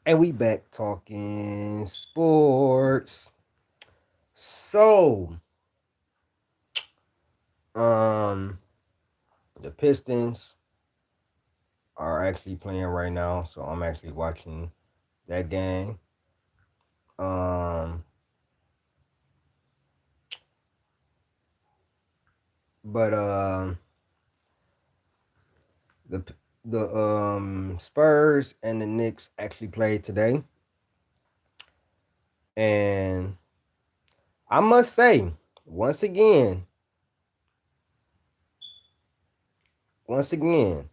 And we back talking sports. So, um, the Pistons are actually playing right now, so I'm actually watching that game. Um, but the the Spurs and the Knicks actually played today, and I must say, once again, once again,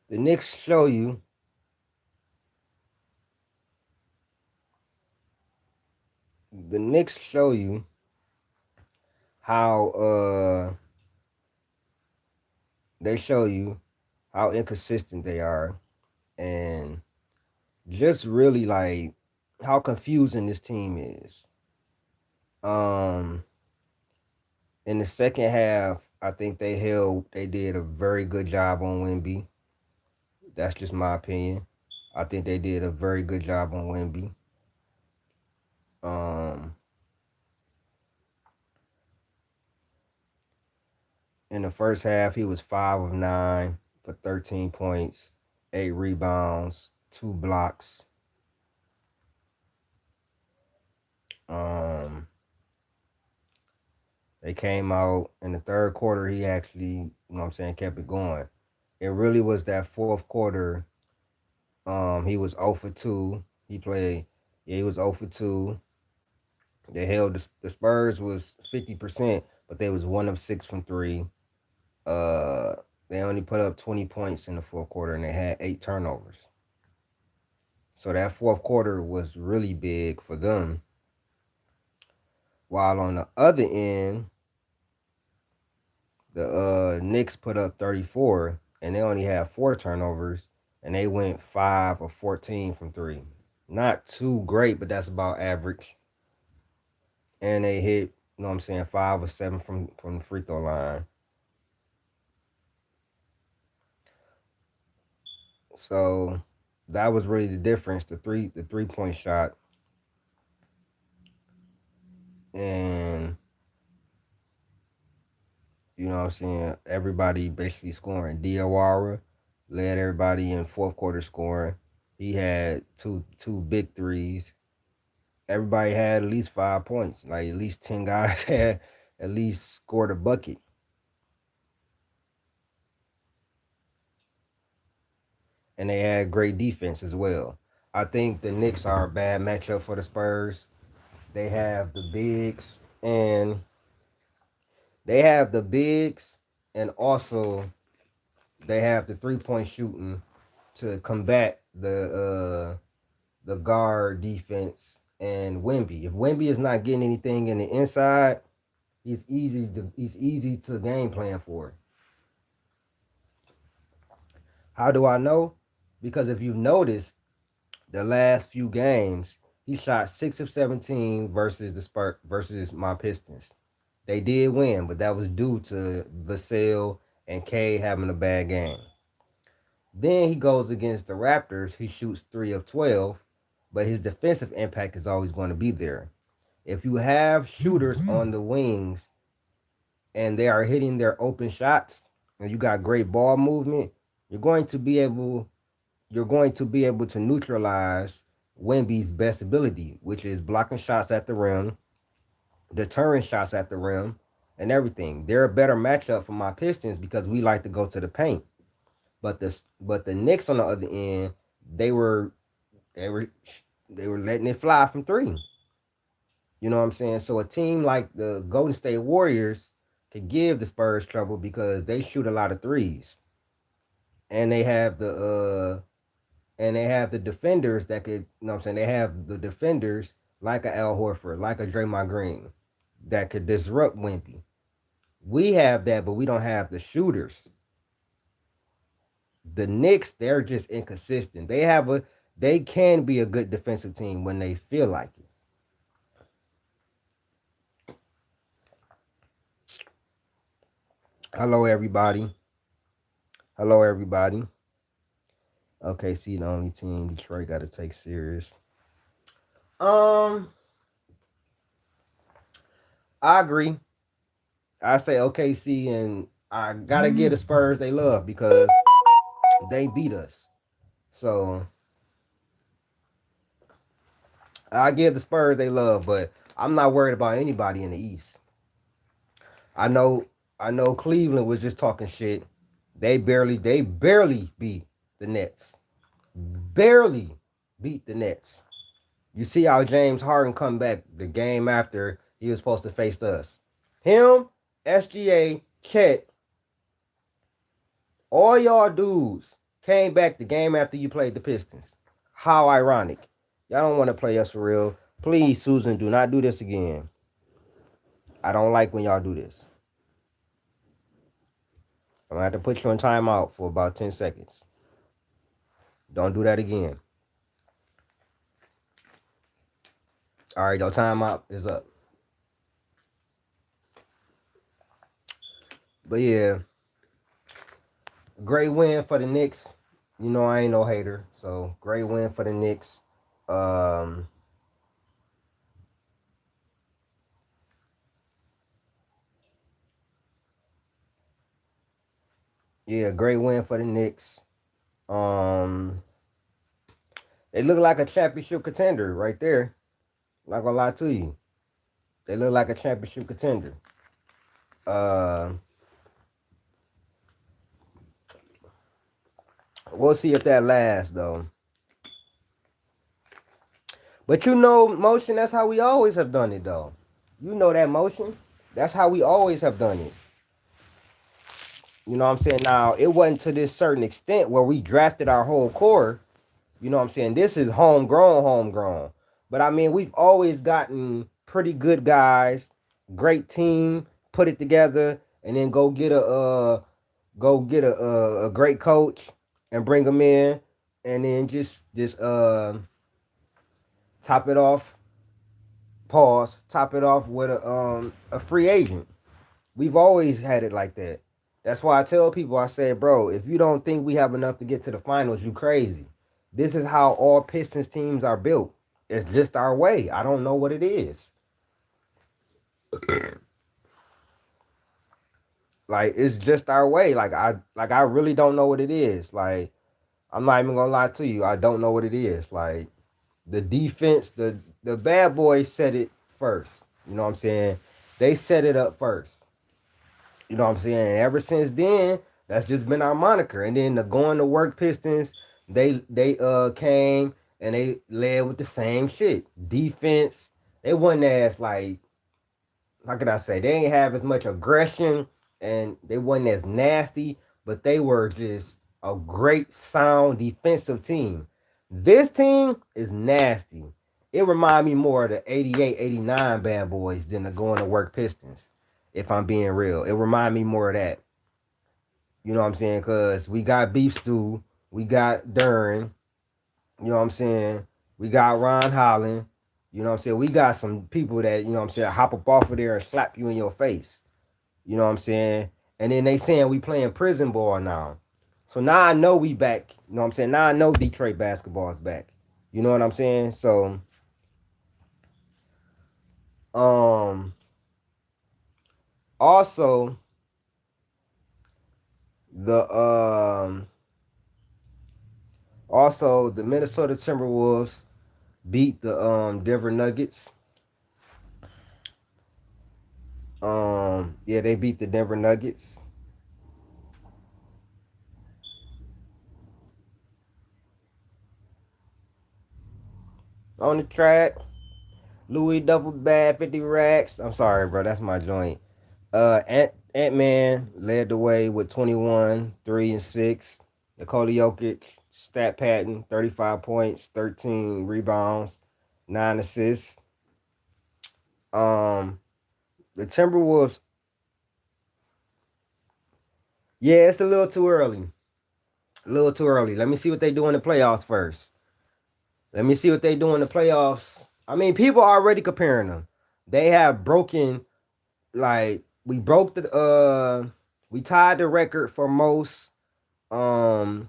the Knicks show you the Knicks show you how they show you how inconsistent they are and just really like how confusing this team is. Um in the second half, I think they did a very good job on Wemby. That's just my opinion. I think they did a very good job on Wemby. Um in the first half, he was 5 of 9 for 13 points, 8 rebounds, 2 blocks. Um They came out in the third quarter. He actually, kept it going. It really was that fourth quarter. He was 0 for 2. He played, yeah, he was 0 for 2. They held the Spurs was 50%, but they was 1 of 6 from three. Uh, they only put up 20 points in the fourth quarter, and they had 8 turnovers. So that fourth quarter was really big for them. While on the other end, the Knicks put up 34 and they only had 4 turnovers and they went 5 of 14 from three. Not too great, but that's about average. And they hit, 5 of 7 from the free throw line. So that was really the difference. The 3-point shot. And everybody basically scoring. Diawara led everybody in fourth quarter scoring. He had two big threes. Everybody had at least 5 points. Like at least 10 guys had at least scored a bucket, and they had great defense as well. I think the Knicks are a bad matchup for the Spurs. They have the bigs, and they have the bigs, and also they have the 3-point shooting to combat the guard defense and Wemby. If Wemby is not getting anything in the inside, he's easy to game plan for. How do I know? Because if you noticed the last few games, he shot 6 of 17 versus the Spurs versus my Pistons. They did win, but that was due to Vassell and K having a bad game. Then he goes against the Raptors. He shoots 3 of 12, but his defensive impact is always going to be there. If you have shooters on the wings and they are hitting their open shots, and you got great ball movement, you're going to be able you're going to be able to neutralize Wemby's best ability, which is blocking shots at the rim, deterring shots at the rim, and everything. They're a better matchup for my Pistons because we like to go to the paint. But the Knicks on the other end, they were they were they were letting it fly from three. You know what I'm saying? So a team like the Golden State Warriors could give the Spurs trouble because they shoot a lot of threes, and they have the defenders that could, they have the defenders like a Al Horford, like a Draymond Green, that could disrupt Wimpy. We have that, but we don't have the shooters. The Knicks, they're just inconsistent. They can be a good defensive team when they feel like it. Hello, everybody. Hello, everybody. OKC the only team Detroit got to take serious. Um, I agree. I say OKC, and I gotta give the Spurs they love because they beat us. So I give the Spurs they love, but I'm not worried about anybody in the East. I know, I know Cleveland was just talking shit. They barely beat the Nets. Barely beat the Nets. You see how James Harden come back the game after he was supposed to face us. Him, SGA, Chet, all y'all dudes came back the game after you played the Pistons. How ironic. Y'all don't want to play us for real. Please, Susan, do not do this again. I don't like when y'all do this. I'm gonna have to put you on timeout for about 10 seconds. Don't do that again. All right, your timeout is up. But yeah, great win for the Knicks. You know I ain't no hater, so great win for the Knicks. Um, yeah, great win for the Knicks. Um, they look like a championship contender right there. Not gonna lie to you, they look like a championship contender. Uh, we'll see if that lasts though. But you know, motion. That's how we always have done it though. You know that motion. That's how we always have done it. You know what I'm saying? Now, it wasn't to this certain extent where we drafted our whole core. You know what I'm saying? This is homegrown, homegrown. But I mean, we've always gotten pretty good guys, great team, put it together, and then go get a great coach and bring them in, and then just top it off. Pause. Top it off with a free agent. We've always had it like that. That's why I tell people, I say, bro, if you don't think we have enough to get to the finals, you crazy. This is how all Pistons teams are built. It's just our way. I don't know what it is. Like it's just our way. Like I really don't know what it is. Like I'm not even gonna lie to you. I don't know what it is. Like the defense, the bad boys said it first. You know what I'm saying? They set it up first. You know what I'm saying? And ever since then, that's just been our moniker. And then the going to work Pistons, they came and they led with the same shit. Defense. They wasn't as like how could I say, they ain't have as much aggression and they wasn't as nasty, but they were just a great sound defensive team. This team is nasty. It remind me more of the 88, 89 bad boys than the going to work Pistons, if I'm being real. It remind me more of that. You know what I'm saying? Cause we got Beef Stew, we got Duran, you know what I'm saying? We got Ron Holland. You know what I'm saying? We got some people that, you know what I'm saying, hop up off of there and slap you in your face. You know what I'm saying? And then they saying we playing prison ball now. So now I know we back. You know what I'm saying? Now I know Detroit basketball is back. You know what I'm saying? So um also the the Minnesota Timberwolves beat the Denver Nuggets. Yeah, they beat the Denver Nuggets. On the track, Louis double bag 50 racks. I'm sorry, bro. That's my joint. Ant-Man led the way with 21, 3 and 6. Nikola Jokic, stat pattern, 35 points, 13 rebounds, 9 assists. Um, the Timberwolves, yeah, it's a little too early. A little too early. Let me see what they do in the playoffs first. Let me see what they do in the playoffs. I mean, people are already comparing them. They have broken, like, we tied the record for most um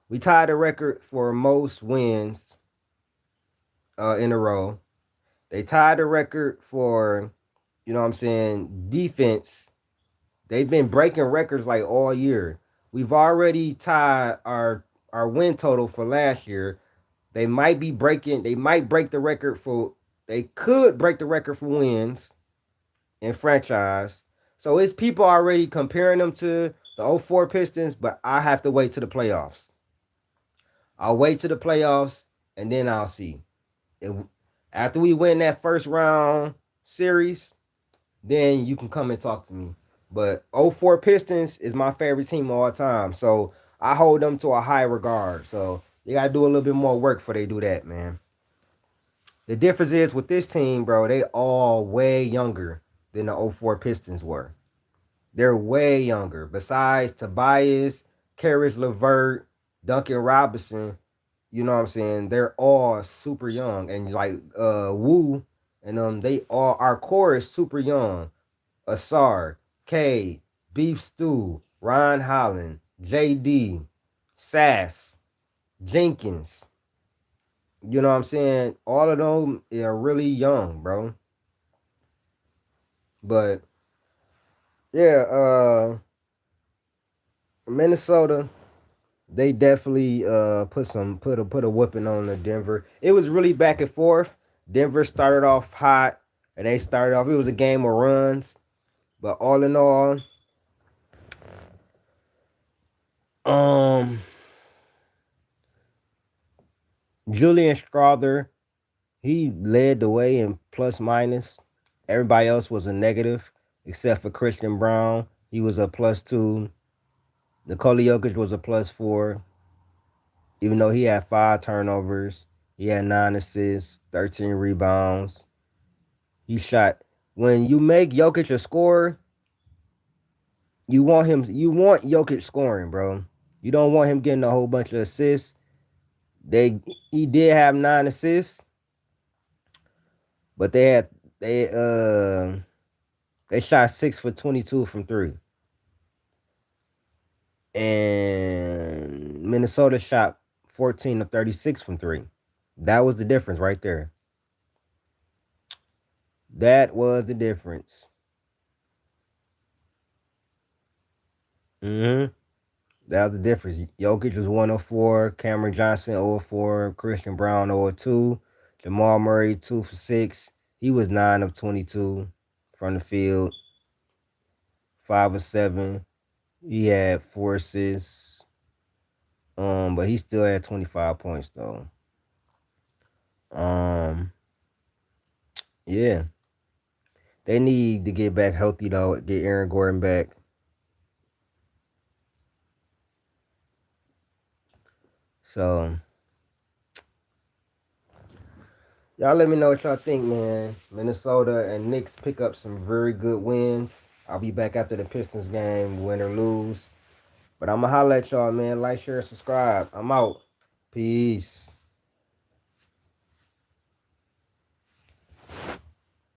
We tied the record for most wins in a row. They tied the record for, you know what I'm saying, defense. They've been breaking records like all year. We've already tied our win total for last year. They might break the record for they could break the record for wins in franchise. So it's people already comparing them to the '04 Pistons, but I have to wait to the playoffs. I'll wait to the playoffs and then I'll see. If, after we win that first round series, then you can come and talk to me. But '04 Pistons is my favorite team of all time. So I hold them to a high regard. So they gotta do a little bit more work before they do that, man. The difference is with this team, bro, they all way younger than the '04 Pistons were. They're way younger. Besides Tobias, Karis LeVert, Duncan Robinson, you know what I'm saying? They're all super young. And like Wu and they all our core is super young. Asar, K, Beef Stew, Ron Holland, JD, Sass, Jenkins. You know what I'm saying? All of them are really young, bro. But yeah, Minnesota, they definitely put a whooping on the Denver. It was really back and forth. Denver started off hot and they started off it was a game of runs. But all in all, um Julian Strother, he led the way in plus minus. Everybody else was a negative except for Christian Brown. He was a plus two. Nikola Jokic was a plus four, even though he had 5 turnovers. He had 9 assists, 13 rebounds. He shot. When you make Jokic a scorer, you want Jokic scoring, bro. You don't want him getting a whole bunch of assists. He did have 9 assists, but they uh they shot 6 for 22 from three. And Minnesota shot 14 of 36 from three. That was the difference right there. That was the difference. hmm That was the difference. Jokic was 104, Cameron Johnson 0 Christian Brown 0 Jamal Murray 2 for 6. He was 9 of 22 from the field, 5 of 7. He had 4 assists. But he still had 25 points though. Um, yeah. They need to get back healthy though, get Aaron Gordon back. So y'all let me know what y'all think, man. Minnesota and Knicks pick up some very good wins. I'll be back after the Pistons game, win or lose. But I'ma holla at y'all, man. Like, share, subscribe. I'm out. Peace.